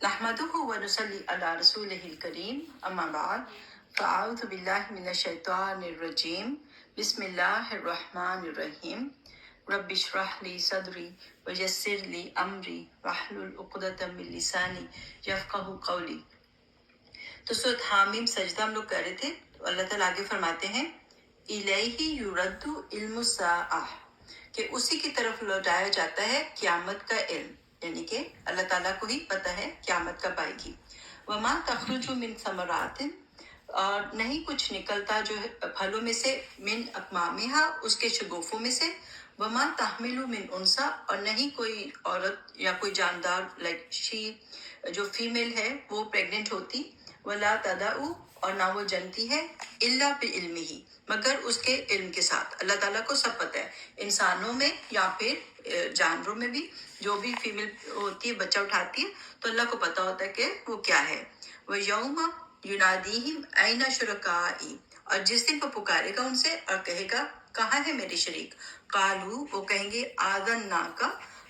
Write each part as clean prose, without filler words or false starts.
نحمده ونصلي على رسوله الكريم اما بعد فاعوذ بالله من الشیطان الرجیم بسم اللہ الرحمن الرحیم رب اشرح لي صدری ويسر لي امری واحلل عقدۃ من لسانی یفقهوا قولی۔ تو سورۃ حامیم سجدہ ہم لوگ کر رہے تھے، تو اللہ تعالیٰ آگے فرماتے ہیں الیہ یرد علم الساعہ، کہ اسی کی طرف لوٹایا جاتا ہے قیامت کا علم، یعنی کہ اللہ تعالیٰ کو ہی پتہ ہے قیامت کب آئے گی۔ وما تخرج من ثمرات، اور نہیں کچھ نکلتا جو ہے پھلوں میں سے، من اکمامہا، اس کے شگوفوں میں سے، وما تحمل من انثی، اور نہیں کوئی عورت یا کوئی جاندار لائک شی جو فیمیل ہے وہ پریگننٹ ہوتی، ولا تدعو، اور نہ وہ جنتی ہے، الا بعلمہ، مگر اس کے علم کے ساتھ۔ اللہ تعالیٰ کو سب پتہ ہے، انسانوں میں یا پھر جانوروں میں بھی جو بھی فیمیل ہوتی ہے بچہ اٹھاتی ہے تو اللہ کو پتہ ہوتا ہے کہ وہ کیا ہے۔ وَيَوْمَ يُنَادِيهِمْ أَيْنَ شُرَكَائِي، اور جس دن وہ پکارے گا ان سے اور کہے گا کہاں ہے میرے شریک، قالوا، وہ کہیں گے آذَنَّاكَ،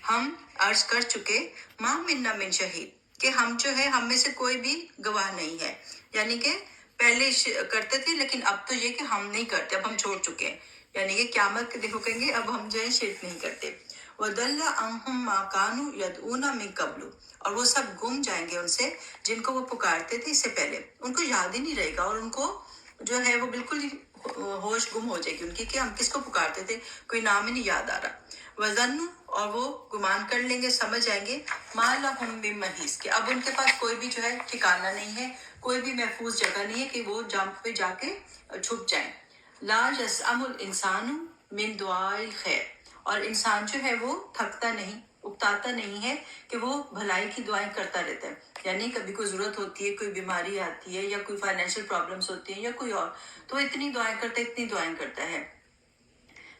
ہم عرض کر چکے، مَا مِنَّا مِن شہید، کہ ہم جو ہے ہم میں سے کوئی بھی گواہ نہیں ہے، یعنی کہ پہلے کرتے تھے لیکن اب تو یہ کہ ہم نہیں کرتے، اب ہم چھوڑ چکے ہیں، یعنی کہ قیامت کے دن کہیں گے اب ہم جو ہے شرک نہیں کرتے۔ وَضَلَّ عَنْهُمْ مَا كَانُوا يَدْعُونَ مِن قَبْلُ، اور وہ سب گم جائیں گے ان سے جن کو وہ پکارتے تھے اس سے پہلے، ان کو یاد ہی نہیں رہے گا، اور ان کو جو ہے وہ بالکل ہی ہوش گم ہو جائے گی ان کی کہ ہم کس کو پکارتے تھے، کوئی نام ہی نہیں یاد آ رہا۔ وَظَنُّوا، اور وہ گمان کر لیں گے، سمجھ جائیں گے، مَا لَهُم مِّن مَحِیص، کہ اب ان کے پاس کوئی بھی جو ہے ٹھکانہ نہیں ہے، کوئی بھی محفوظ جگہ نہیں ہے کہ وہ جمپ پہ جا کے چھپ جائیں۔ لا یسأم الانسان من دعاء الخیر، اور انسان جو ہے وہ تھکتا نہیں، اکتاتا نہیں ہے کہ وہ بھلائی کی دعائیں کرتا رہتا ہے، یعنی کبھی کوئی ضرورت ہوتی ہے، کوئی بیماری آتی ہے یا کوئی فائنینشیل پرابلمس ہوتی ہیں یا کوئی اور، تو وہ اتنی دعائیں کرتا ہے، اتنی دعائیں کرتا ہے۔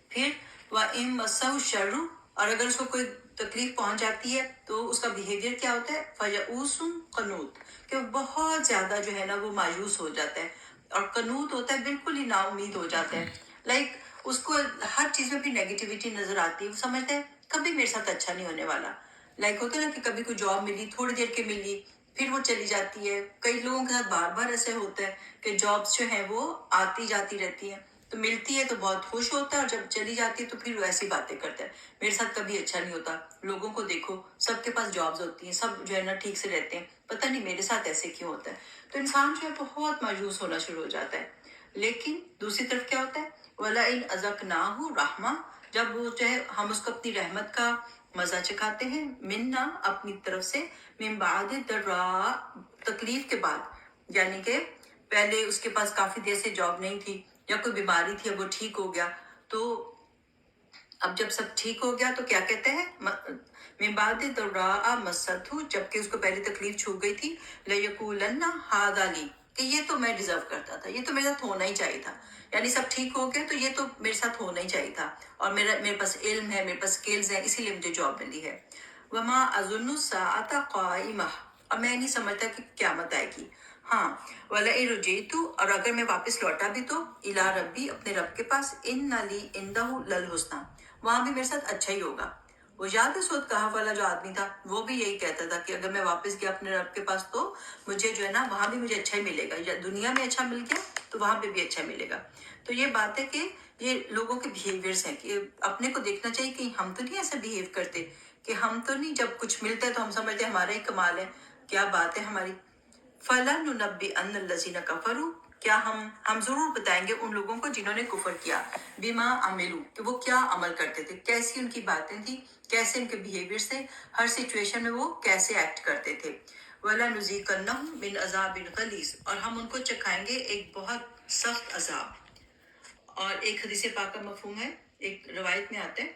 پھر وَإِن مَسَّهُ الشَّرُّ، اور اگر اس کو کوئی تکلیف پہنچ جاتی ہے تو اس کا بیہیویئر کیا ہوتا ہے، فَيَئُوسٌ قَنُوطٌ، کہ وہ بہت زیادہ جو ہے نا وہ مایوس ہو جاتا ہے، اور قنوط ہوتا ہے بالکل ہی نا امید ہو جاتا ہے، لائک اس کو ہر چیز میں بھی نیگیٹیوٹی نظر آتی ہے، وہ سمجھتا ہے کبھی میرے ساتھ اچھا نہیں ہونے والا، لائک ہوتا ہے نا کہ کبھی کوئی جاب ملی، تھوڑی دیر کے ملی پھر وہ چلی جاتی ہے، کئی لوگوں کے ساتھ بار بار ایسے ہوتا ہے کہ جابس جو ہیں وہ آتی جاتی رہتی ہیں، تو ملتی ہے تو بہت خوش ہوتا ہے اور جب چلی جاتی ہے تو پھر وہ ایسی باتیں کرتا ہے، میرے ساتھ کبھی اچھا نہیں ہوتا، لوگوں کو دیکھو سب کے پاس جابز ہوتی ہیں، سب جو ہے نا ٹھیک سے رہتے ہیں، پتہ نہیں میرے ساتھ ایسے کیوں ہوتا ہے، تو انسان جو ہے بہت مایوس ہونا شروع ہو جاتا ہے۔ لیکن دوسری طرف کیا ہوتا ہے، وَلَئِنْ أَذَقْنَاهُ رَحْمَةً، جب وہ جو ہے ہم اس کو اپنی رحمت کا مزہ چکھاتے ہیں، منا، اپنی طرف سے، من بعد ضراء، تکلیف کے بعد، یعنی کہ پہلے اس کے پاس کافی دیر سے جاب نہیں تھی یا کوئی بیماری تھی اب وہ ٹھیک ہو گیا، تو اب جب سب ٹھیک ہو گیا تو کیا کہتے ہیں، من بعد ضراء مَسَّتْهُ، جبکہ اس کو پہلے تکلیف چھو گئی تھی، لَيَقُولَنَّ هَٰذَا لِي، کہ یہ تو میں ڈیزرو کرتا تھا، یہ تو میرے ساتھ ہونا ہی چاہیے تھا، یعنی سب ٹھیک ہو گیا تو یہ تو میرے ساتھ ہونا ہی چاہیے تھا، اور میرے پاس علم ہے، میرے پاس سکلز ہیں، اسی لیے مجھے جاب ملی ہے۔ وما اظن الساعة قائمہ، اور میں نہیں سمجھتا کہ قیامت آئے گی۔ ہاں، وَلَئِن رُجِعْتُ، اور اگر میں واپس لوٹا بھی تو، إِلَىٰ رَبِّي، اپنے رب کے پاس، إِنَّ لِي عِندَهُ لَلْحُسْنَىٰ، وہاں بھی میرے ساتھ اچھا ہی ہوگا۔ وہ یاد ہے سعود کہف والا جو آدمی تھا، وہ بھی یہی کہتا تھا کہ اگر میں واپس گیا اپنے رب کے پاس تو مجھے جو ہے نا وہاں بھی مجھے اچھا ہی ملے گا، یا دنیا میں اچھا مل گیا تو وہاں پہ بھی اچھا ملے گا۔ تو یہ بات ہے کہ یہ لوگوں کے بیہیویئرس ہیں کہ اپنے کو دیکھنا چاہیے کہ ہم تو نہیں ایسا بیہیو کرتے، کہ ہم تو نہیں جب کچھ ملتا ہے تو ہم سمجھتے ہیں ہمارا ہی کمال ہے، کیا بات ہے ہماری۔ فَلَنُنَبِّئَنَّ الَّذِينَ كَفَرُوا، کیا ہم ضرور بتائیں گے ان لوگوں کو جنہوں نے کفر کیا، بما عملوا، کہ وہ کیا عمل کرتے تھے، کیسی ان کی باتیں تھی، کیسے ان کے بیہیویئرس تھے، ہر سچویشن میں وہ کیسے ایکٹ کرتے تھے۔ وَلَنُذِيقَنَّهُم مِّنْ عَذَابٍ غَلِيظٍ، اور ہم ان کو چکھائیں گے ایک بہت سخت عذاب۔ اور ایک حدیث پاک کا مفہوم ہے، ایک روایت میں آتا ہے،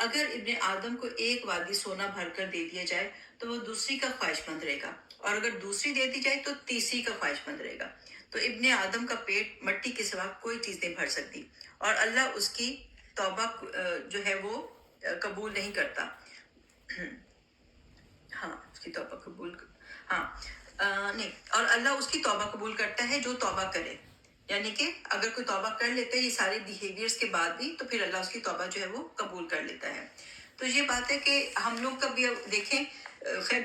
اگر ابن آدم کو ایک وادی سونا بھر کر دے دیا جائے تو وہ دوسری کا خواہش مند رہے گا، اور اگر دوسری دے دی جائے تو تیسری کا خواہش مند رہے گا، تو ابن آدم کا پیٹ مٹی کے سوا کوئی چیز نہیں بھر سکتی، اور اللہ اس کی توبہ جو ہے وہ قبول نہیں کرتا۔ ہاں، اس کی توبہ قبول، ہاں نہیں، اور اللہ اس کی توبہ قبول کرتا ہے جو توبہ کرے، یعنی کہ اگر کوئی توبہ کر لیتا ہے یہ سارے بیہیویئرس کے بعد بھی تو پھر اللہ اس کی توبہ جو ہے وہ قبول کر لیتا ہے۔ تو یہ بات ہے کہ ہم لوگ کبھی دیکھیں خیر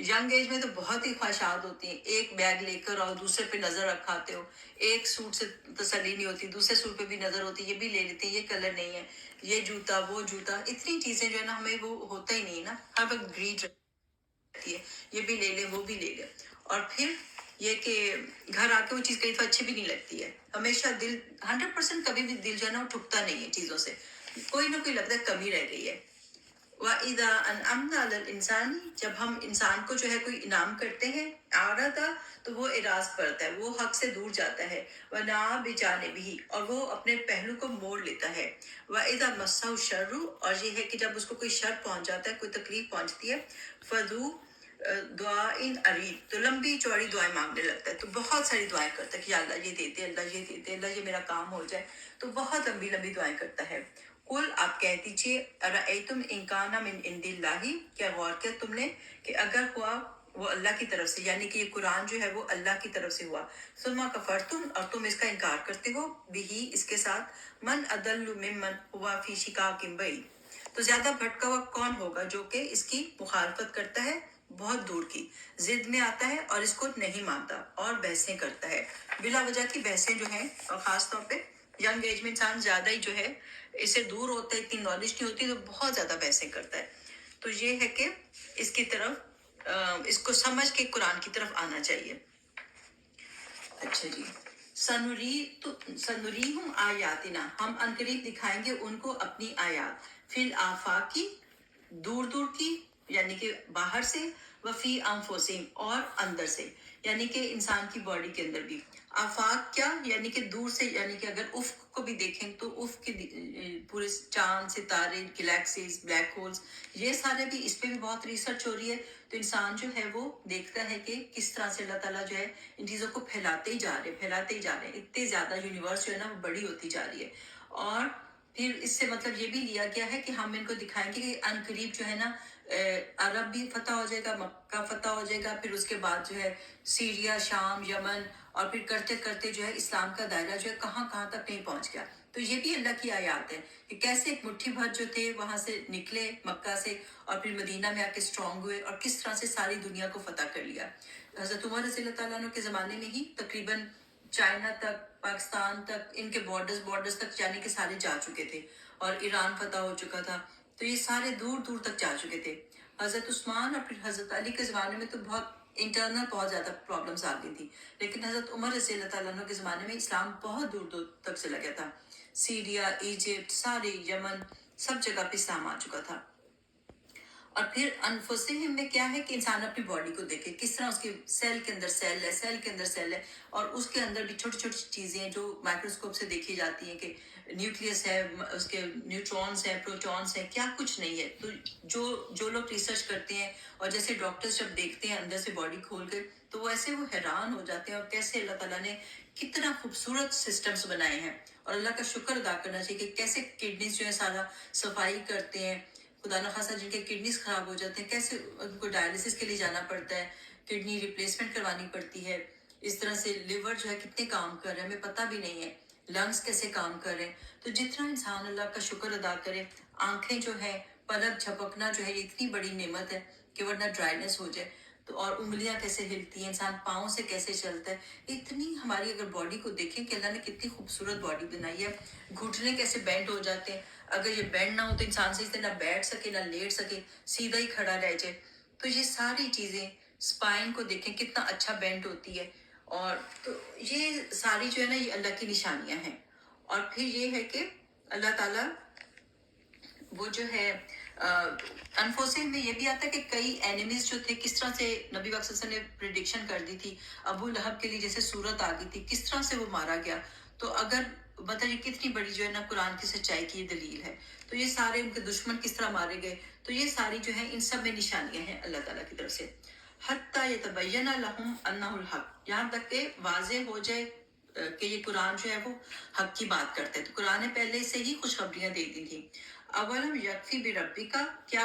ینگ ایج میں تو بہت ہی خواہشات ہوتی ہیں، ایک بیگ لے کر اور دوسرے پہ نظر رکھاتے ہو، ایک سوٹ سے تسلی نہیں ہوتی، دوسرے سوٹ پہ بھی نظر ہوتی ہے، یہ بھی لے لیتے ہیں، یہ کلر نہیں ہے، یہ جوتا وہ جوتا، اتنی چیزیں جو ہے نا ہمیں وہ ہوتا ہی نہیں نا، ہر وقت گریڈ رہتی ہے، یہ بھی لے لے وہ بھی لے لے، اور پھر یہ کہ گھر آ کے وہ چیز کئی تو اچھی بھی نہیں لگتی ہے، ہمیشہ دل 100% کبھی بھی دل جو ہے نا وہ ٹھکتا نہیں ہے چیزوں سے، کوئی نہ کوئی لگتا ہے کمی رہ گئی ہے۔ وَإِذَا أَنْعَمْنَا عَلَى الْإِنسَانِ جب ہم انسان کو جو ہے کوئی انعام کرتے ہیں أَعْرَضَ تو وہ اعراض کرتا ہے، وہ حق سے دور جاتا ہے، وَنَأَىٰ بِجَانِبِهِ اور وہ اپنے پہلو کو موڑ لیتا ہے، وَإِذَا مَسَّهُ الشَّرُّ اور یہ ہے کہ جب اس کو کوئی شر پہنچ جاتا ہے، کوئی تکلیف پہنچتی ہے، فَذُو دعائن عریض تو لمبی چوڑی دعائیں مانگنے لگتا ہے، تو بہت ساری دعائیں کرتا ہے کہ یا اللہ یہ دے دے، اللہ یہ دے دے، اللہ یہ میرا کام ہو جائے، تو بہت لمبی لمبی دعائیں کرتا ہے۔ قل آپ کہہ دیجیے ارأیتم ان کان من عند اللہ کیا غور کیا تم نے کہ اگر ہوا وہ اللہ کی طرف سے، یعنی کہ یہ قرآن جو ہے وہ اللہ کی طرف سے ہوا، ثم کفرتم اور تم اس کا انکار کرتے ہو، بھی اس کے ساتھ، من اضل ممن ہوا فی شقاق بعید تو زیادہ بھٹکا ہوا کون ہوگا جو کہ اس کی مخالفت کرتا ہے بہت دور کی، ضد میں آتا ہے اور اس کو نہیں مانتا اور بحثیں کرتا ہے، بلا وجہ کی بحثیں جو ہیں، اور خاص طور پہ ینگ ایج میں انسان زیادہ ہی جو ہے اس سے دور ہوتا ہے، اتنی نالج نہیں ہوتی تو بہت زیادہ بحثیں کرتا ہے، تو یہ ہے کہ اس کی طرف اس کو سمجھ کے قرآن کی طرف آنا چاہیے۔ اچھا جی، سنوریہم آیاتنا ہم عنقریب دکھائیں گے ان کو اپنی آیات، فی الآفاقی دور دور کی یعنی کہ باہر سے، وفی انفسہم اور اندر سے یعنی کہ انسان کی باڈی کے اندر بھی، آفاق کیا یعنی کہ دور سے، یعنی کہ اگر افق کو بھی دیکھیں تو افق کے پورے چاند ستارے گلیکسیز بلیک ہولز یہ سارے بھی، اس پہ بھی بہت ریسرچ ہو رہی ہے، تو انسان جو ہے وہ دیکھتا ہے کہ کس طرح سے اللہ تعالیٰ جو ہے ان چیزوں کو پھیلاتے ہی جا رہے ہیں، اتنے زیادہ یونیورس جو ہے نا وہ بڑی ہوتی جا رہی ہے، اور پھر اس سے مطلب یہ بھی لیا گیا ہے کہ ہم ان کو دکھائیں گے کہ ان قریب جو ہے نا عرب بھی فتح ہو جائے گا، مکہ فتح ہو جائے گا، پھر اس کے بعد جو ہے سیریا شام یمن، اور پھر کرتے کرتے جو ہے اسلام کا دائرہ جو ہے کہاں کہاں تک نہیں پہنچ گیا، تو یہ بھی اللہ کی آیات ہے کہ کیسے ایک مٹھی بھر جو تھے وہاں سے نکلے مکہ سے اور پھر مدینہ میں آ کے اسٹرانگ ہوئے اور کس طرح سے ساری دنیا کو فتح کر لیا۔ حضرت عمر رضی اللہ تعالیٰ عنہ کے زمانے میں ہی تقریباً چائنا تک پاکستان تک ان کے بارڈرز تک یعنی کہ سارے جا چکے تھے، اور ایران فتح ہو چکا تھا، تو یہ سارے دور دور تک جا چکے تھے۔ حضرت عثمان اور پھر حضرت علی کے زمانے میں تو بہت انٹرنل بہت زیادہ پرابلمس آ گئی تھی، لیکن حضرت عمر رضی اللہ تعالیٰ عنہ کے زمانے میں اسلام بہت دور دور تک چلا گیا تھا، سیریا ایجپٹ سارے یمن سب جگہ پہ اسلام آ چکا تھا۔ اور پھر انفسہم میں کیا ہے کہ انسان اپنی باڈی کو دیکھے کس طرح اس کے سیل کے اندر سیل ہے، سیل کے اندر سیل ہے، اور اس کے اندر بھی چھوٹی چھوٹی چیزیں جو مائکروسکوپ سے دیکھی جاتی ہیں کہ نیوکلیس ہے، اس کے نیوٹرونز ہیں پروٹونز ہیں، کیا کچھ نہیں ہے، تو جو لوگ ریسرچ کرتے ہیں اور جیسے ڈاکٹرز جب دیکھتے ہیں اندر سے باڈی کھول کے تو وہ ایسے وہ حیران ہو جاتے ہیں، اور کیسے اللہ تعالیٰ نے کتنا خوبصورت سسٹمز بنائے ہیں، اور اللہ کا شکر ادا کرنا چاہیے کہ کیسے کڈنیز جو ہے سارا صفائی کرتے ہیں، خدا نخواستہ جن کے کڈنیز خراب ہو جاتے ہیں کیسے ان کو ڈائلسس کے لیے جانا پڑتا ہے، کڈنی ریپلیسمنٹ کروانی پڑتی ہے، اس طرح سے لیور جو ہے کتنے کام کر رہے ہیں ہمیں پتہ بھی نہیں ہے، لنگس کیسے کام کر رہے ہیں، تو جتنا انسان اللہ کا شکر ادا کرے، آنکھیں جو ہے پلک جھپکنا جو ہے یہ اتنی بڑی نعمت ہے کہ ورنہ ڈرائینس ہو جائے، تو اور انگلیاں کیسے ہلتی ہیں، انسان پاؤں سے کیسے چلتا ہے، اتنی ہماری اگر باڈی کو دیکھیں کہ اللہ نے کتنی خوبصورت باڈی بنائی ہے، گھٹنے کیسے بینڈ ہو جاتے ہیں، اگر یہ بینڈ نہ ہو تو انسان سے نہ بیٹھ سکے نہ لیٹ سکے، سیدھا ہی کھڑا رہ جائے، تو یہ ساری چیزیں سپائن کو دیکھیں کتنا اچھا بینڈ ہوتی ہے، اور تو یہ ساری جو ہے نا یہ اللہ کی نشانیاں ہیں، اور پھر یہ ہے کہ اللہ تعالیٰ وہ جو ہے انفوسن میں یہ بھی آتا ہے کہ کئی اینیمیز جو تھے کس طرح سے نبی پاک صلی اللہ علیہ وسلم نے پریڈکشن کر دی تھی، ابو لہب کے لیے جیسے صورت آ گئی تھی کس طرح سے وہ مارا گیا، تو اگر مطلب یہ کتنی بڑی جو ہے نا قرآن کی سچائی کی یہ دلیل ہے، تو یہ سارے ان کے دشمن کس طرح مارے گئے، تو یہ ساری جو ہیں ان سب میں نشانیاں ہیں اللہ تعالیٰ کی طرف سے، حتیٰ یتبین لہم انہ الحق یہاں تک کہ واضح ہو جائے کہ یہ قرآن جو ہے وہ حق کی بات کرتا ہے، تو قرآن نے پہلے سے ہی خوشخبریاں دے دی تھیں، اولم یکفی بربک کیا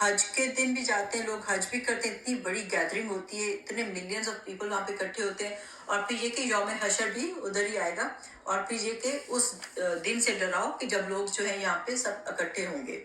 حج کے دن بھی جاتے ہیں لوگ, حج بھی کرتے ہیں, اتنی بڑی گیدرنگ ہوتی ہے, اتنے ملینز آف پیپل وہاں پہ اکٹھے ہوتے ہیں. اور پھر یہ کہ یوم حشر بھی ادھر ہی آئے گا, اور پھر یہ کہ اس دن سے ڈراؤ کہ جب لوگ جو ہے یہاں پہ سب اکٹھے ہوں گے.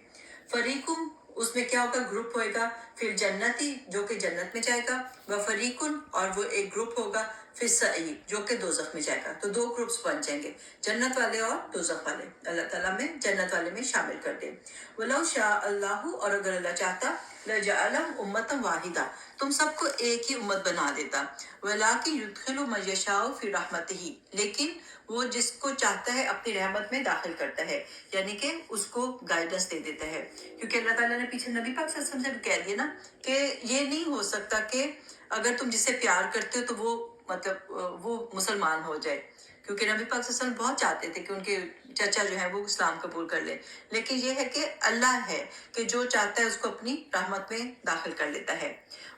فریقم, اس میں کیا ہوگا, گروپ ہوئے گا, پھر جنتی جو کہ جنت میں جائے گا, وہ فریقن, اور وہ ایک گروپ ہوگا پھر سعید جو کہ دوزخ میں جائے گا. تو دو گروپس بن جائیں گے, جنت والے اور دوزخ والے. اللہ تعالیٰ میں جنت والے میں شامل کر دے. وَلَوْ شَاءَ اللَّهُ, اور اگر اللہ چاہتا, لَجَعَلَهُمْ أُمَّةً وَاحِدَةً, تم سب کو ایک ہی امت بنا دیتا. وَلَٰكِن يُدْخِلُ مَن يَشَاءُ فِي رَحْمَتِهِ, لیکن وہ جس کو چاہتا ہے اپنی رحمت میں داخل کرتا ہے, یعنی کہ اس کو گائیڈنس دے دیتا ہے. کیونکہ اللہ تعالیٰ نے پیچھے نبی پاک صلی اللہ علیہ وسلم سے بھی کہہ دیا نا کہ یہ نہیں ہو سکتا کہ اگر تم جسے پیار کرتے ہو تو وہ مطلب وہ مسلمان ہو جائے, کیونکہ نبی پاک صلی اللہ علیہ وسلم بہت چاہتے تھے کہ ان کے چچا جو ہے وہ اسلام قبول کر لے. لیکن یہ ہے کہ اللہ ہے کہ جو چاہتا ہے اس کو اپنی رحمت میں داخل کر لیتا ہے.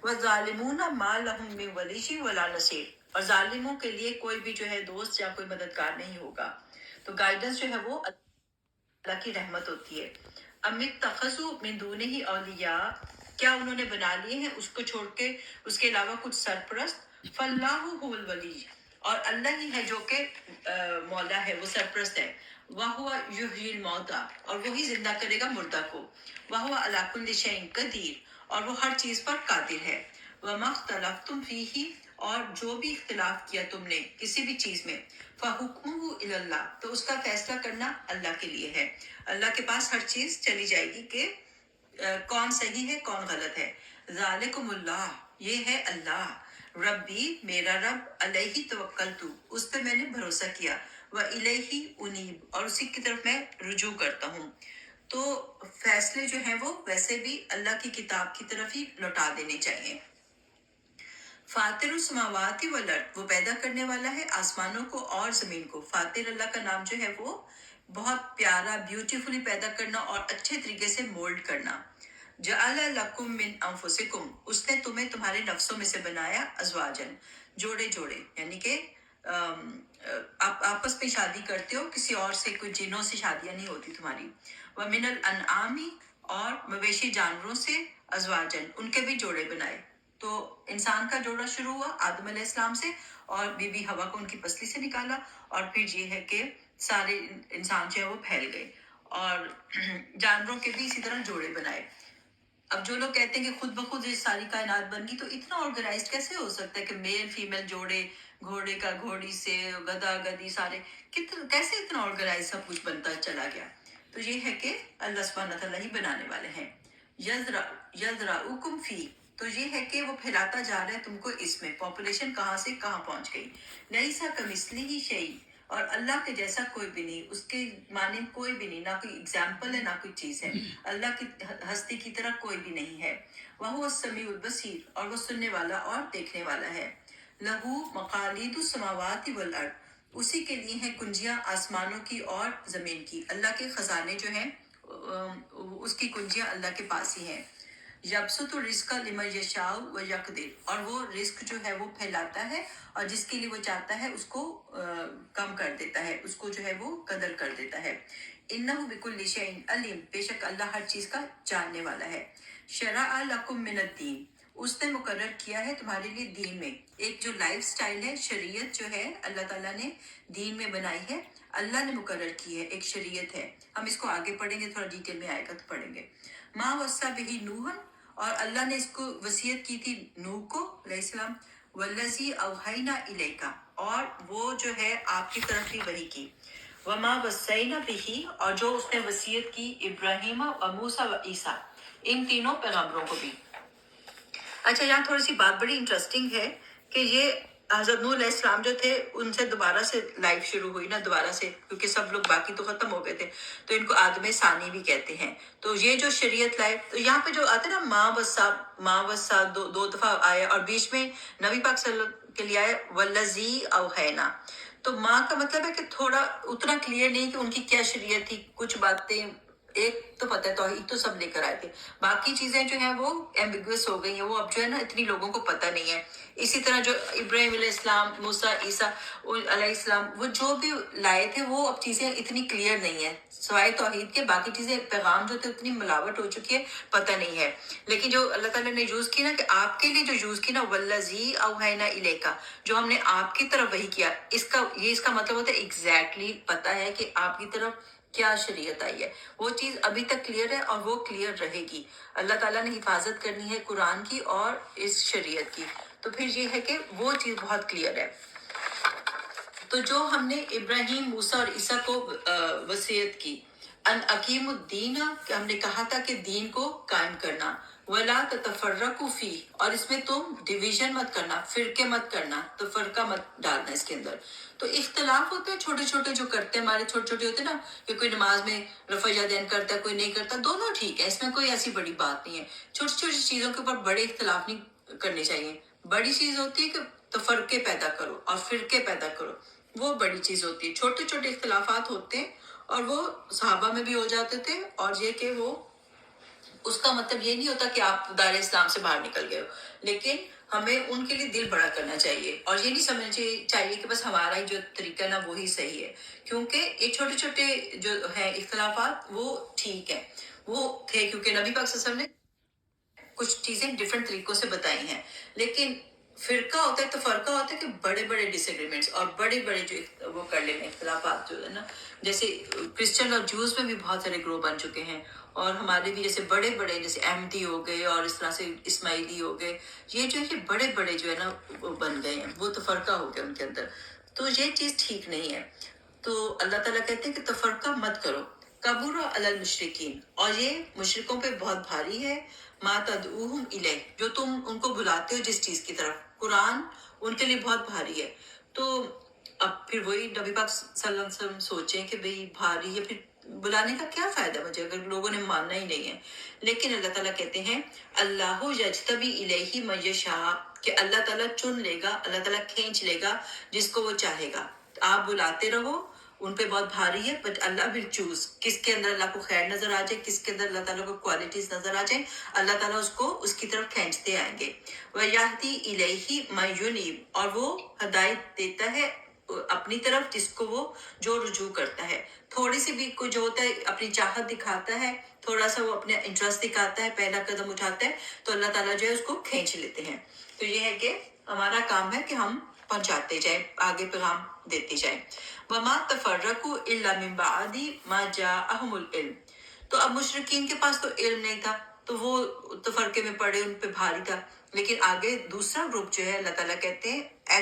وَالظَّالِمُونَ مَا لَهُم مِّن وَلِيٍّ وَلَا نَصِيرٍ, اور ظالموں کے لیے کوئی بھی جو ہے دوست یا کوئی مددگار نہیں ہوگا. تو گائیڈنس جو ہے وہ اللہ کی رحمت ہوتی ہے. ام اتخذوا من دونہ اولیاء, کیا انہوں نے بنا لیے ہیں اس کو چھوڑ کے اس کے علاوہ کچھ سرپرست. فاللہ هو الولی, اور اللہ ہی ہے جو کہ مولا ہے, وہ سرپرست ہے. وَهُوَ يُحْيِي الْمَوْتَىٰ, اور وہی زندہ کرے گا مردہ کو. وَهُوَ عَلَىٰ كُلِّ شَيْءٍ قَدِيرٌ, اور وہ ہر چیز پر قادر ہے. وَمَا اخْتَلَفْتُمْ فِيهِ, اور جو بھی اختلاف کیا تم نے کسی بھی چیز میں, فَحُكْمُهُ إِلَى اللَّهِ, تو اس کا فیصلہ کرنا اللہ کے لیے ہے. اللہ کے پاس ہر چیز چلی جائے گی کہ کون صحیح ہے کون غلط ہے. ذالکم اللہ, یہ ہے اللہ. ربی, میرا رب, علیہ توکلت, اس پہ میں نے بھروسہ کیا. وَإِلَيْهِ أُنِيبُ, اور اسی کی طرف میں رجوع کرتا ہوں. تو فیصلے جو ہیں وہ ویسے بھی اللہ کی کتاب کی طرف ہی لوٹا دینے چاہیے. فاطر السماوات والارض, وہ پیدا کرنے والا ہے آسمانوں کو اور زمین کو. فاطر اللہ کا نام جو ہے وہ بہت پیارا, بیوٹیفلی پیدا کرنا اور اچھے طریقے سے مولڈ کرنا. جعل لکم من انفسکم, اس نے تمہیں تمہارے نفسوں میں سے بنایا. ازواجن, جوڑے جوڑے, یعنی کہ آپ آپس میں شادی کرتے ہو کسی اور سے, کوئی جنوں سے شادیاں نہیں ہوتی تمہاری. ومن الانعام, اور مویشی جانوروں سے. ازواجن, ان کے بھی جوڑے بنائے. تو انسان کا جوڑا شروع ہوا آدم علیہ السلام سے, اور بی بی حوا کو ان کی پسلی سے نکالا, اور پھر یہ ہے کہ سارے انسان جو ہے وہ پھیل گئے, اور جانوروں کے بھی اسی طرح جوڑے بنائے. اب جو لوگ کہتے ہیں کہ خود بخود یہ ساری کائنات بن گئی, تو اتنا آرگنائزڈ کیسے ہو سکتا ہے کہ میل فیمیل جوڑے, گھوڑے کا گھوڑی سے, گدھا گدھی, سارے کیسے اتنا آرگنائز سب کچھ بنتا چلا گیا. تو یہ ہے کہ اللہ سبحانہ تعالیٰ ہی بنانے والے ہیں. یذرؤکم فی, تو یہ ہے کہ وہ پھیلاتا جا رہا ہے تم کو اس میں. پاپولیشن کہاں سے کہاں پہنچ گئی. لیسا کمثلہ شیء, اور اللہ کے جیسا کوئی بھی نہیں, اس کے مانند کوئی بھی نہیں, نہ کوئی اگزامپل ہے نہ کوئی چیز ہے. اللہ کی ہستی کی طرح کوئی بھی نہیں ہے. وَهُوَ السَّمِيعُ الْبَصِيرُ, اور وہ سننے والا اور دیکھنے والا ہے. لَهُ مَقَالِيدُ السَّمَاوَاتِ وَالْأَرْضِ, اسی کے لیے ہیں کنجیاں آسمانوں کی اور زمین کی. اللہ کے خزانے جو ہیں اس کی کنجیاں اللہ کے پاس ہی ہیں. یبسط الرزق لمن یشاء ویقدر, اور وہ رزق جو ہے وہ پھیلاتا ہے, اور جس کے لیے وہ چاہتا ہے اس کو کم کر دیتا ہے, اس کو جو ہے وہ قدر کر دیتا ہے. انہ بکل شیء علیم, بے شک اللہ ہر چیز کا جاننے والا ہے. شرع لکم من الدین, اس نے مقرر کیا ہے تمہارے لیے دین میں ایک جو لائف سٹائل ہے, شریعت جو ہے اللہ تعالیٰ نے دین میں بنائی ہے, اللہ نے مقرر کی ہے, ایک شریعت ہے. ہم اس کو آگے پڑھیں گے, تھوڑا ڈیٹیل میں آئے گا تو پڑھیں گے. ما وصى به نوح, اور اللہ نے اس کو وصیت کی تھی نوح کو علیہ السلام. والذی اوحینا الیک, اور وہ جو ہے آپ کی طرف ہی وحی کی. وما وصینا به, اور جو اس نے وصیت کی ابراہیم و موسیٰ و عیسیٰ, ان تینوں پیغمبروں کو بھی. اچھا, یہاں تھوڑی سی بات بڑی انٹرسٹنگ ہے کہ یہ حضرت نوح علیہ السلام جو تھے ان سے دوبارہ سے لائف شروع ہوئی نا, دوبارہ سے, کیونکہ سب لوگ باقی تو ختم ہو گئے تھے, تو ان کو آدم ثانی بھی کہتے ہیں. تو یہ جو شریعت لائے, تو یہاں پہ جو آتے نا ماں وسا دو دفعہ آیا, اور بیچ میں نبی پاک صلی اللہ علیہ وسلم کے لیے آیا والذی اوحینا. تو ماں کا مطلب ہے کہ تھوڑا اتنا کلیئر نہیں کہ ان کی کیا شریعت تھی, کچھ باتیں ایک تو پتہ ہے توحید تو سب لے کر آئے تھے، باقی چیزیں جو ہیں وہ ایمبیگوس ہو گئی ہیں، وہ اب جو ہے نا اتنی لوگوں کو پتہ نہیں ہے۔ اسی طرح جو ابراہیم علیہ السلام، موسیٰ، عیسیٰ علیہ السلام، وہ جو بھی لائے تھے وہ اب چیزیں اتنی کلیئر نہیں ہیں، سوائے توحید کے باقی چیزیں پیغام جو تھے اتنی ملاوٹ ہو چکی ہے، پتہ نہیں ہے۔ لیکن جو اللہ تعالیٰ نے یوز کی نا، کہ آپ کے لیے جو یوز کی نا، والذی اوحینا الیک، جو ہم نے آپ کی طرف وہی کیا، اس کا مطلب ہوتا ہے ایگزیکٹلی پتہ ہے کہ آپ کی طرف کیا شریعت آئی ہے، وہ چیز ابھی تک کلیئر ہے اور وہ کلیئر رہے گی۔ اللہ تعالیٰ نے حفاظت کرنی ہے قرآن کی اور اس شریعت کی، تو پھر یہ ہے کہ وہ چیز بہت کلیئر ہے۔ تو جو ہم نے ابراہیم، موسیٰ اور عیسیٰ کو وصیت کی، ان اقیم الدین، کہ ہم نے کہا تھا کہ دین کو قائم کرنا، ولا تتفرقوا فی، اور اس میں تم ڈویژن مت کرنا، فرقے مت کرنا، تفرقہ مت ڈالنا اس کے اندر۔ تو اختلاف ہوتے ہیں چھوٹے چھوٹے جو کرتے ہیں، ہمارے چھوٹے چھوٹے ہوتے ہیں نا، کہ کوئی نماز میں رفع یدین کرتا ہے، کوئی نہیں کرتا، دونوں ٹھیک ہے، اس میں کوئی ایسی بڑی بات نہیں ہے۔ چھوٹی چھوٹی چیزوں کے اوپر بڑے اختلاف نہیں کرنے چاہیے۔ بڑی چیز ہوتی ہے کہ تفرقے پیدا کرو اور فرقے پیدا کرو، وہ بڑی چیز ہوتی ہے۔ چھوٹے چھوٹے اختلافات ہوتے ہیں اور وہ صحابہ میں بھی ہو جاتے تھے، اور یہ کہ وہ اس کا مطلب یہ نہیں ہوتا کہ آپ دائرہ اسلام سے باہر نکل گئے ہو، لیکن ہمیں ان کے لیے دل بڑا کرنا چاہیے، اور یہ نہیں سمجھنا چاہیے کہ بس ہمارا ہی جو طریقہ نا وہی صحیح ہے، کیونکہ یہ چھوٹے چھوٹے جو ہیں اختلافات وہ ٹھیک ہے، وہ تھے کیونکہ نبی پاک صلی اللہ علیہ وسلم نے کچھ چیزیں ڈفرینٹ طریقوں سے بتائی ہیں۔ لیکن فرقہ ہوتا ہے تو فرقہ ہوتا ہے کہ بڑے بڑے ڈس ایگریمنٹس اور بڑے بڑے جو وہ کر لینے اختلافات جو ہے نا، جیسے کرسچن اور جوز میں بھی بہت سارے گروہ بن چکے ہیں، اور ہمارے بھی جیسے بڑے بڑے جیسے احمدی ہو گئے اور اس طرح سے اسماعیلی ہو گئے، یہ جو ہے بڑے بڑے جو ہے نا وہ بن گئے ہیں، وہ تفرقہ ہو گیا ان کے اندر، تو یہ چیز ٹھیک نہیں ہے۔ تو اللہ تعالیٰ کہتے ہیں کہ تفرقہ مت کرو، کبر علی المشرکین، اور یہ مشرکوں پہ بہت بھاری ہے، ما تدعوہم الیہ، جو تم ان کو بلاتے ہو جس چیز کی طرف، قرآن ان کے لیے بہت بھاری ہے۔ تو اب پھر وہی نبی پاک صلی اللہ علیہ وسلم سوچیں کہ بھئی بھاری ہے، پھر بلانے کا کیا فائدہ مجھے اگر لوگوں نے ماننا ہی نہیں ہے۔ لیکن اللہ تعالیٰ کہتے ہیں اللہ یجتبی الیہ من یشاء، کہ اللہ تعالیٰ چن لے گا، اللہ تعالیٰ کھینچ لے گا جس کو وہ چاہے گا۔ آپ بلاتے رہو، ان پہ بہت بھاری ہے، بٹ اللہ ول چوز، کس کے اندر اللہ کو خیر نظر آ جائے، کس کے اندر اللہ تعالیٰ کو کوالٹیز نظر آ جائیں، اللہ تعالیٰ اس کو اس کی طرف کھینچتے آئیں گے۔ وَيَهْدِي إِلَيْهِ مَن يُنِيبُ، اور وہ ہدایت دیتا ہے اپنی طرف جس کو وہ جو رجوع کرتا ہے۔ تھوڑی سی بھی کوئی جو ہوتا ہے اپنی چاہت دکھاتا ہے، تھوڑا سا وہ اپنے انٹرسٹ دکھاتا ہے، پہلا قدم اٹھاتا ہے، تو اللہ تعالیٰ جو ہے اس کو کھینچ لیتے ہیں۔ تو یہ ہے کہ ہمارا کام ہے کہ ہم پہنچاتے جائیں، آگے پیغام دیتے جائیں۔ وَمَا تَفَرَّقُوا إِلَّا مِن بَعْدِ مَا جَاءَهُمُ الْعِلْمُ، تو اب مشرکین کے پاس تو علم نہیں تھا، تو وہ تفرقے میں پڑے، ان پہ بھاری تھا، لیکن آگے دوسرا گروپ جو ہے اللہ تعالیٰ کہتے ہیں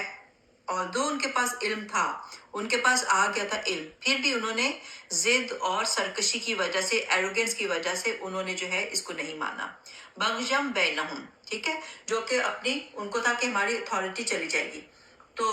although ان کے پاس علم تھا، ان کے پاس آ گیا تھا علم، پھر بھی انہوں نے ضد اور سرکشی کی وجہ سے، ایروگنس کی وجہ سے انہوں نے جو ہے اس کو نہیں مانا۔ بغیم بینہم، ٹھیک ہے، جو کہ اپنی ان کو تھا کہ ہماری اتھارٹی چلی جائے گی، تو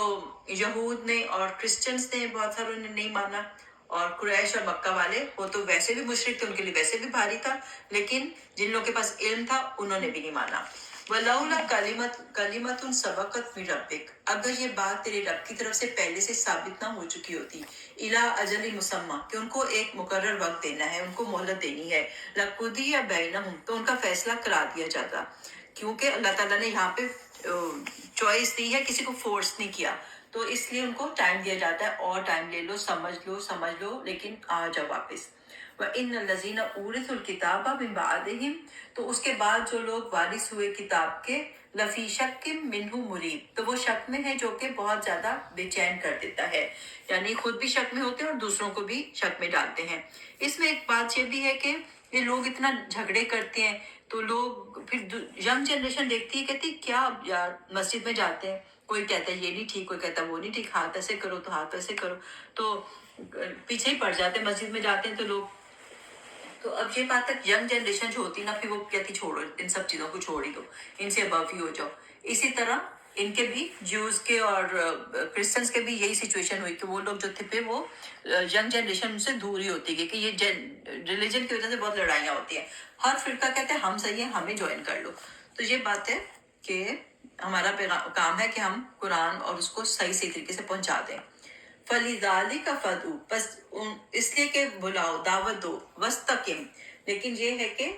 یہود نے اور کرسچنز نے بہت ساروں نے نہیں مانا، اور قریش اور مکہ والے وہ تو ویسے بھی مشرک تھے، ان کے لیے ویسے بھی بھاری تھا، لیکن جن لوگوں کے پاس علم تھا انہوں نے بھی نہیں مانا۔ وَلَوْلَا کَلِمَةٌ سَبَقَتْ مِن رَبِّكَ، اگر یہ بات تیرے رب کی طرف سے پہلے سے ثابت نہ ہو چکی ہوتی، اِلَىٰ أَجَلٍ مُّسَمًّى، کہ ان کو ایک مقرر وقت دینا ہے، ان کو مہلت دینی ہے، لَقُضِيَ بَيْنَهُمْ، تو ان کا فیصلہ کرا دیا جاتا، کیونکہ اللہ تعالیٰ نے یہاں پہ چوائس دی ہے، کسی کو فورس نہیں کیا، تو اس لیے ان کو ٹائم دیا جاتا ہے، اور ٹائم لے لو، سمجھ لو، لیکن آ جاؤ واپس۔ وَإِنَّ الَّذِينَ أُورِثُوا الْكِتَابَ مِن بَعْدِهِمْ، تو اس کے بعد جو لوگ وارث ہوئے کتاب کے، لفی شک منہ مریب، تو وہ شک میں ہے جو کہ بہت زیادہ بے چین کر دیتا ہے، یعنی خود بھی شک میں ہوتے ہیں اور دوسروں کو بھی شک میں ڈالتے ہیں۔ اس میں ایک بات یہ بھی ہے کہ یہ لوگ اتنا جھگڑے کرتے ہیں، تو لوگ پھر ینگ جنریشن دیکھتی ہے، کہتی کیا یار مسجد میں جاتے ہیں، کوئی کہتا ہے یہ نہیں ٹھیک، کوئی کہتا ہے وہ نہیں ٹھیک، ہاتھ ایسے کرو تو ہاتھ ایسے کرو، تو پیچھے ہی پڑ جاتے ہیں، مسجد میں جاتے ہیں تو لوگ، تو اب یہ بات تک ینگ جنریشن جو ہوتی ہے نا، پھر وہ کہتی چھوڑو ان سب چیزوں کو، چھوڑ ہی دو، ان سے ابو ہی ہو جاؤ۔ اسی طرح ان کے بھی جیوز کے اور کرسچنس کے بھی یہی سچویشن ہوئی کہ وہ لوگ جو تھے پھر وہ ینگ جنریشن سے دور ہی ہوتی گئی، کہ یہ ریلیجن کی وجہ سے بہت لڑائیاں ہوتی ہیں، ہر فرقہ کہتے ہیں ہم صحیح ہیں، ہمیں جوائن کر لو۔ تو یہ بات ہے کہ ہمارا کام ہے کہ ہم قرآن اور اس کو صحیح طریقے سے پہنچا دیں۔ فَلِذَٰلِكَ فَادْعُ، بس اس لیے کہ بلاؤ، دعوت دو، وَاسْتَقِم، لیکن یہ ہے کہ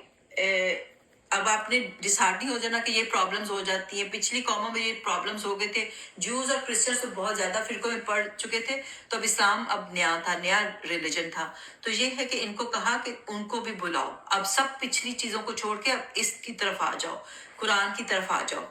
اب آپ نے ڈسہارٹنگ ہو جانا کہ یہ پرابلمز ہو جاتی ہیں. پچھلی قوموں میں یہ پرابلمز ہو گئے تھے، جوز اور کرسچنس تو بہت زیادہ فرقوں میں پڑ چکے تھے، تو اب اسلام اب نیا تھا، نیا ریلیجن تھا. تو یہ ہے کہ ان کو کہا کہ ان کو بھی بلاؤ، اب سب پچھلی چیزوں کو چھوڑ کے اب اس کی طرف آ جاؤ، قرآن کی طرف آ جاؤ.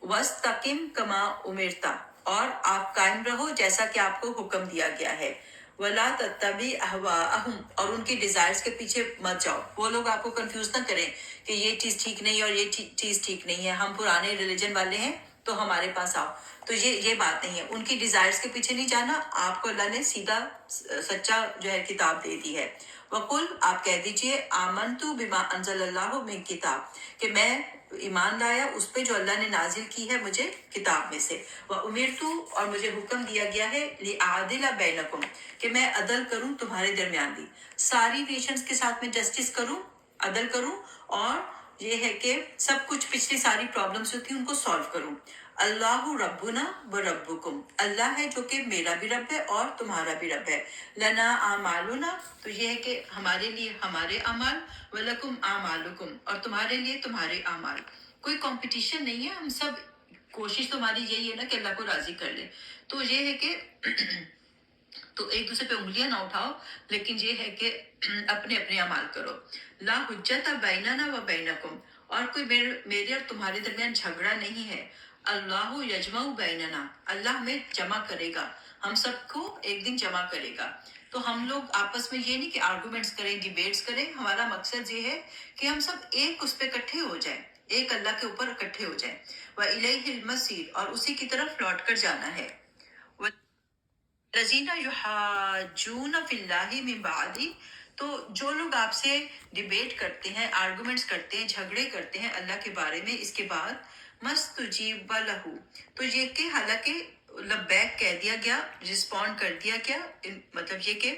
وَاسْتَقِمْ كَمَا أُمِرْتَ، اور آپ قائم رہو جیسا کہ آپ کو حکم دیا گیا ہے. وَلَا تَتَّبِعْ أَهْوَاءَهُمْ، اور ان کی ڈیزائرز کے پیچھے مت جاؤ. وہ لوگ آپ کو کنفیوز نہ کریں کہ یہ چیز ٹھیک نہیں ہے اور یہ چیز ٹھیک نہیں ہے، ہم پرانے ریلیجن والے ہیں تو ہمارے پاس آؤ. تو یہ بات نہیں ہے، ان کی ڈیزائرز کے پیچھے نہیں جانا. آپ کو اللہ نے سیدھا سچا جو ہے کتاب دے دی ہے. وَقُلْ، آپ کہہ دیجئے، آمنتُ بِمَا أَنزَلَ اللَّهُ مِن کتاب، کہ میں ایمان لایا اس پہ جو اللہ نے نازل کی ہے مجھے کتاب میں سے. وَأُمِرْتُ، اور مجھے حکم دیا گیا ہے، لِأَعْدِلَ بَيْنَكُمْ، کہ میں عدل کروں تمہارے درمیان بھی، ساری نیشنز کے ساتھ میں جسٹس کروں، عدل کروں، اور یہ ہے کہ سب کچھ پچھلی ساری پرابلمز جو تھی ان کو سالو کروں. اللہ ربنا و ربکم، اللہ ہے جو کہ میرا بھی رب ہے اور تمہارا بھی رب ہے. لنا اعمالنا، تو یہ ہے کہ ہمارے لیے ہمارے اعمال، ولکم اعمالکم، اور تمہارے لیے تمہارے اعمال. کوئی کمپٹیشن نہیں ہے، ہم سب کوشش تمہاری یہی ہے نا کہ اللہ کو راضی کر لے. تو یہ ہے کہ تو ایک دوسرے پہ انگلیاں نہ اٹھاؤ، لیکن یہ ہے کہ اپنے اپنے اعمال کرو. لا حجت بیننا و بینکم، اور کوئی میرے اور تمہارے درمیان جھگڑا نہیں ہے. اللہ یجمع بیننا، اللہ ہمیں جمع کرے گا، ہم سب کو ایک دن جمع کرے گا. تو ہم لوگ آپس میں یہ نہیں کہ آرگومنٹس کریں، ڈیبیٹس کریں، ہمارا مقصد یہ ہے کہ ہم سب ایک اس پہ اکٹھے ہو جائیں، ایک اللہ کے اوپر اکٹھے ہو جائیں. وَإِلَيْهِ الْمَصِيرُ، اور اسی کی طرف لوٹ کر جانا ہے. الذین یحاجون فی اللہ من بعد، تو جو لوگ آپ سے ڈیبیٹ کرتے ہیں، آرگومنٹس کرتے ہیں، جھگڑے کرتے ہیں اللہ کے بارے میں اس کے بعد، مستجیب لہ، تو یہ کہ حالانکہ لبیک کہہ دیا گیا، رسپونڈ کر دیا گیا، مطلب یہ کہ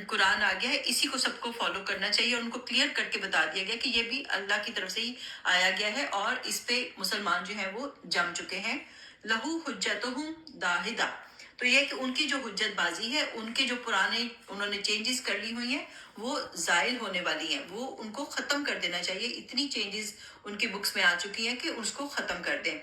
قرآن آ گیا ہے، اسی کو سب کو فالو کرنا چاہیے، اور ان کو کلیئر کر کے بتا دیا گیا کہ یہ بھی اللہ کی طرف سے ہی آیا گیا ہے اور اس پہ مسلمان جو ہیں وہ جم چکے ہیں. لہو حجتہم داہدہ، تو یہ کہ ان کی جو حجت بازی ہے، ان کے جو پرانے انہوں نے چینجز کر لی ہوئی ہیں وہ زائل ہونے والی ہیں، وہ ان کو ختم کر دینا چاہیے. اتنی چینجز ان کی بکس میں آ چکی ہیں کہ اس کو ختم کر دیں.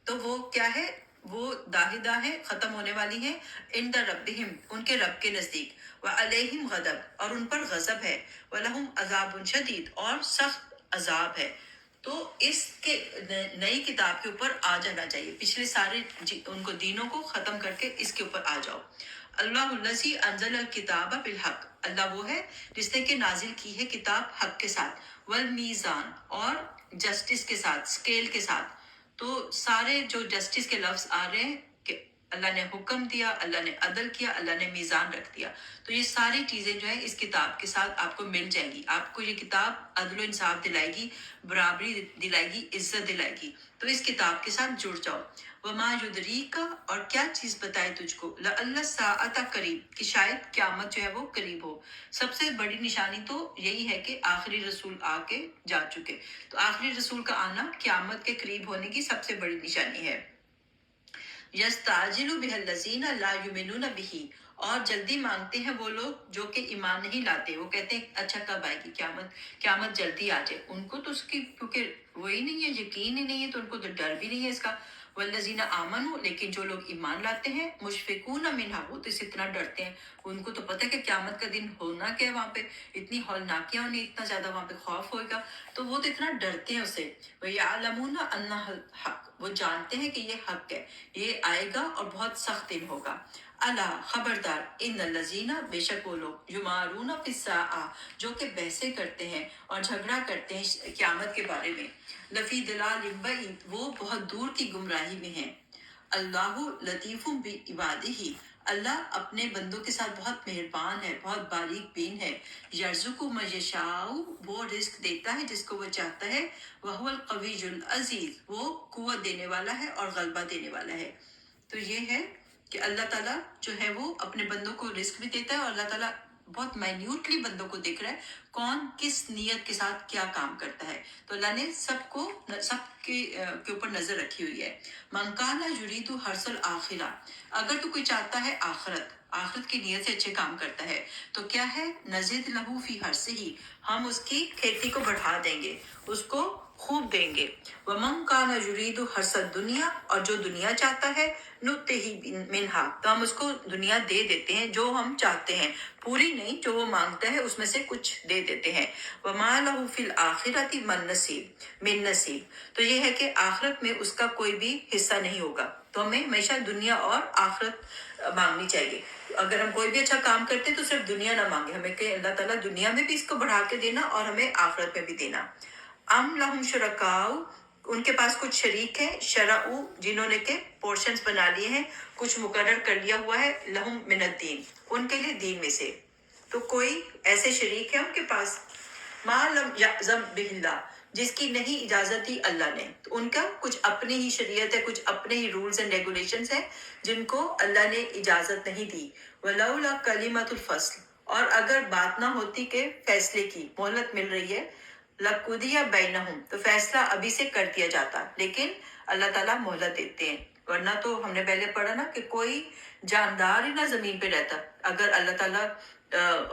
تو وہ کیا ہے، وہ داہدہ ہے، ختم ہونے والی ہیں. عند ربہم، ان کے رب کے نزدیک. وعلیہم غضب، اور ان پر غضب ہے. ولہم عذاب شدید، اور سخت عذاب ہے. تو اس کے نئی کتاب کے اوپر آ جانا چاہیے، پچھلے سارے ان کو دینوں کو ختم کر کے اس کے اوپر آ جاؤ. اللہ الذی انزل الکتاب بالحق، اللہ وہ ہے جس نے کہ نازل کی ہے کتاب حق کے ساتھ. والمیزان، اور جسٹس کے ساتھ، اسکیل کے ساتھ. تو سارے جو جسٹس کے لفظ آ رہے ہیں کہ اللہ نے حکم دیا، اللہ نے عدل کیا، اللہ نے میزان رکھ دیا. تو یہ ساری چیزیں جو ہیں اس کتاب کے ساتھ آپ کو مل جائیں گی. آپ کو یہ کتاب عدل و انصاف دلائے گی، برابری دلائے گی، عزت دلائے گی. تو اس کتاب کے ساتھ جڑ جاؤ. وما یدریک، اور کیا چیز بتائے تجھ کو، لعل الساعۃ قریب، کہ شاید قیامت جو ہے وہ قریب ہو. سب سے بڑی نشانی تو یہی ہے کہ آخری رسول آ کے جا چکے. تو آخری رسول کا آنا قیامت کے قریب ہونے کی سب سے بڑی نشانی ہے. یستعجل بہ الذین لا یؤمنون بہ، اور جلدی مانگتے ہیں وہ لوگ جو کہ ایمان نہیں لاتے. وہ کہتے ہیں اچھا کب آئے گی قیامت، قیامت جلدی آ جائے. ان کو تو اس کی کیونکہ وہی نہیں ہے، یقین ہی نہیں ہے، تو ان کو تو ڈر بھی نہیں ہے اس کا. والذین آمنوا، لیکن جو لوگ ایمان لاتے ہیں، مشفقون منہا، وہ تو اس سے اتنا ڈرتے ہیں، ان کو تو پتہ ہے کہ قیامت کا دن ہونا کیا ہے، وہاں پہ اتنی ہولناکیاں ہونی، اتنا زیادہ وہاں پہ خوف ہوگا، تو وہ تو اتنا ڈرتے ہیں اسے. وَيَعْلَمُونَ أَنَّهُ الْحَقُّ، وہ جانتے ہیں کہ یہ حق ہے، یہ آئے گا اور بہت سخت دن ہوگا. الا، خبردار، ان الذین، بے شک وہ لوگ، یمارون فی الساعۃ، جو کہ بحثیں کرتے ہیں اور جھگڑا کرتے ہیں قیامت کے بارے میں، لفی ضلال بعید، وہ بہت دور کی گمراہی میں ہیں. اللہ لطیف بعبادہ، اللہ اپنے بندوں کے ساتھ بہت مہربان ہے، بہت باریک بین ہے. یرزق من یشاء، وہ رزق دیتا ہے جس کو وہ چاہتا ہے. وہو القوی العزیز، وہ قوت دینے والا ہے اور غلبہ دینے والا ہے. تو یہ ہے کہ اللہ تعالیٰ جو ہے وہ اپنے بندوں کو رزق بھی دیتا ہے، اور اللہ تعالیٰ بہت مائنیوٹلی بندوں کو دیکھ رہا ہے کون کس نیت کے ساتھ کیا کام کرتا ہے. تو اللہ نے سب کو، سب کے اوپر نظر رکھی ہوئی ہے. من کان یرید حرث الآخرہ، اگر تو کوئی چاہتا ہے آخرت، آخرت کی نیت سے اچھے کام کرتا ہے تو کیا ہے نزید لہو فی حرثہ، ہم اس کی کھیتی کو بڑھا دیں گے، اس کو خوب دیں گے۔ ومن کان یرید حرث الدنیا، اور جو دنیا چاہتا ہے نؤتہ منہا، تو ہم اس کو دنیا دے دیتے ہیں جو ہم چاہتے ہیں، پوری نہیں، جو وہ مانگتا ہے اس میں سے کچھ دے دیتے ہیں۔ وما لہ فی الآخرۃ من نصیب، تو یہ ہے کہ آخرت میں اس کا کوئی بھی حصہ نہیں ہوگا۔ تو ہمیں ہمیشہ دنیا اور آخرت مانگنی چاہیے۔ اگر ہم کوئی بھی اچھا کام کرتے ہیں تو صرف دنیا نہ مانگے، ہمیں کہ اللہ تعالیٰ دنیا میں بھی اس کو بڑھا کے دینا اور ہمیں آخرت میں بھی دینا۔ ام لہم شرکاء، ان کے پاس کچھ شریک ہیں، شرعوا، جنہوں نے کہ پورشنز بنا لیے ہیں، کچھ مقرر کر لیا ہوا ہے، لہم من الدین، ان کے لیے دین میں سے۔ تو کوئی ایسے شریک ہے ان کے پاس، ما لم یعظم بہ اللہ، جس کی نہیں اجازت دی اللہ نے، تو ان کا کچھ اپنی ہی شریعت ہے، کچھ اپنے ہی رولز اینڈ ریگولیشنز ہیں جن کو اللہ نے اجازت نہیں دی۔ ولولا کلمۃ الفصل، اور اگر بات نہ ہوتی کہ فیصلے کی مہلت مل رہی ہے، لقضی بینہم، تو فیصلہ ابھی سے کر دیا جاتا، لیکن اللہ تعالیٰ مہلت دیتے ہیں۔ ورنہ تو ہم نے پہلے پڑھا نا کہ کوئی جاندار ہی نہ زمین پہ رہتا اگر اللہ تعالیٰ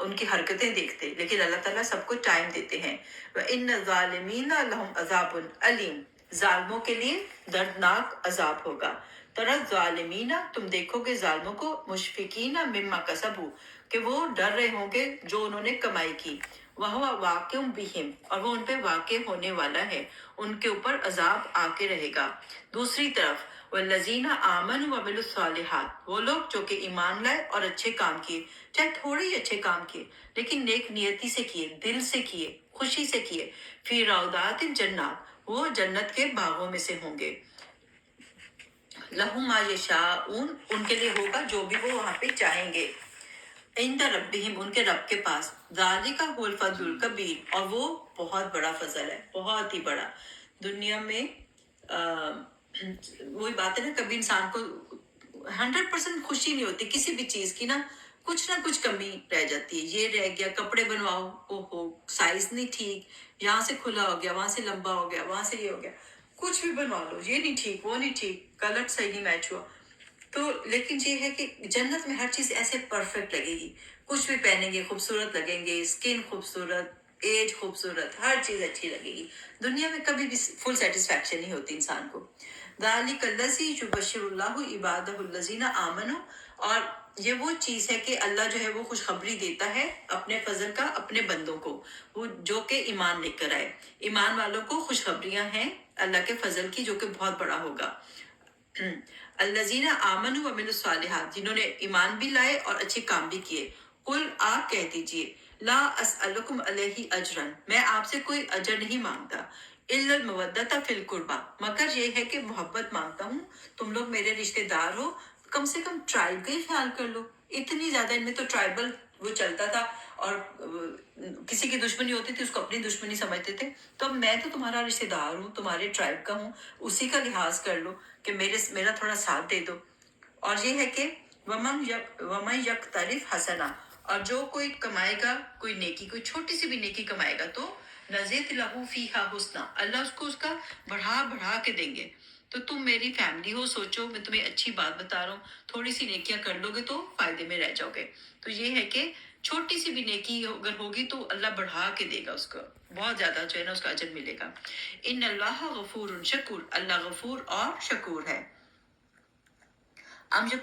ان کی حرکتیں دیکھتے، لیکن اللہ تعالیٰ سب کو ٹائم دیتے ہیں۔ وَإِنَّ الظَّالِمِينَ لَهُمْ عَذَابٌ أَلِيمٌ، ظالموں کے لیے دردناک عذاب ہوگا۔ ترى الظالمین، تم دیکھو گے ظالموں کو، مشفقین مما کسبوا، کہ وہ ڈر رہے ہوں گے جو انہوں نے کمائی کی، وَهُوَ وَاقِعٌ بِهِمْ، اور وہ ان پہ واقع ہونے والا ہے، ان کے اوپر عذاب آ کے رہے گا۔ دوسری طرف والذین آمنوا وعملوا الصالحات، وہ لوگ جو کہ ایمان لائے اور اچھے کام کیے، چاہے تھوڑے ہی اچھے کام کیے لیکن نیک نیتی سے کیے، دل سے کیے، خوشی سے کیے، فی روضات الجنات، وہ جنت کے باغوں میں سے ہوں گے۔ لہم ما یشاءون، ان کے لیے ہوگا جو بھی وہ وہاں پہ چاہیں گے، عند ربہم، ان کے رب کے پاس، ذالک هو الفضل الکبیر، اور وہ بہت بڑا فضل ہے، بہت ہی بڑا۔ دنیا میں وہی بات ہے نا، کبھی انسان کو 100% خوشی نہیں ہوتی کسی بھی چیز کی، نا کچھ نہ کچھ کمی رہ جاتی ہے، یہ رہ گیا، کپڑے بنواؤ، اوہو سائز نہیں ٹھیک، یہاں سے کھلا ہو گیا، وہاں سے لمبا ہو گیا، وہاں سے یہ ہو گیا، کچھ بھی بنوا لو، یہ نہیں ٹھیک، وہ نہیں ٹھیک، کلر صحیح نہیں میچ ہوا۔ تو لیکن یہ ہے کہ جنت میں ہر چیز ایسے پرفیکٹ لگے گی، کچھ بھی پہنیں گے خوبصورت لگیں گے، اسکن خوبصورت، ایج خوبصورت، ہر چیز اچھی لگے گی۔ دنیا میں کبھی بھی فل سیٹسفیکشن نہیں ہوتی انسان کو۔ ذالک الذی یبشر اللہ عبادہ الذین آمنوا، اور یہ وہ چیز ہے کہ اللہ جو ہے وہ خوشخبری دیتا ہے اپنے فضل کا اپنے بندوں کو، وہ جو کہ ایمان لے کر آئے، ایمان والوں کو خوشخبریاں ہیں اللہ کے فضل کی جو کہ بہت بڑا ہوگا۔ الذین آمنوا وعملوا الصالحات، جنہوں نے ایمان بھی لائے اور اچھے کام بھی کیے۔ قل، آپ کہہ دیجئے، لا اسألکم علیہ اجرا، میں آپ سے کوئی اجر نہیں مانگتا، الا المودۃ فی القربى، مگر یہ ہے کہ محبت مانگتا ہوں، تم لوگ میرے رشتے دار ہو، کم سے کم ٹرائب کا ہی خیال کر لو۔ اتنی زیادہ ان میں تو ٹرائبل وہ چلتا تھا، اور کسی کی دشمنی ہوتی تھی اس کو اپنی دشمنی سمجھتے تھے، تو اب میں تو تمہارا رشتے دار ہوں، تمہارے ٹرائب کا ہوں، اسی کا لحاظ کر لو کہ میرا تھوڑا ساتھ دے دو۔ اور یہ ہے کہ وَمَن یقترف حسنا، اور جو کوئی کمائے گا کوئی نیکی، کوئی چھوٹی سی بھی نیکی کمائے گا تو نزید لہو فیہا حسنا، اللہ اس کو اس کا بڑھا کے دیں گے۔ تو تم میری فیملی ہو، سوچو میں تمہیں اچھی بات بتا رہا ہوں، تھوڑی سی نیکیاں کر لو گے تو فائدے میں رہ جاؤ گے۔ تو یہ ہے کہ چھوٹی سی بھی نیکی اگر ہوگی تو اللہ بڑھا کے دے گا اس کو، بہت زیادہ جو ہے نا اس کا اجر ملے گا۔ ان اللہ غفور شکور، اللہ غفور اور شکور ہے۔ ہم جب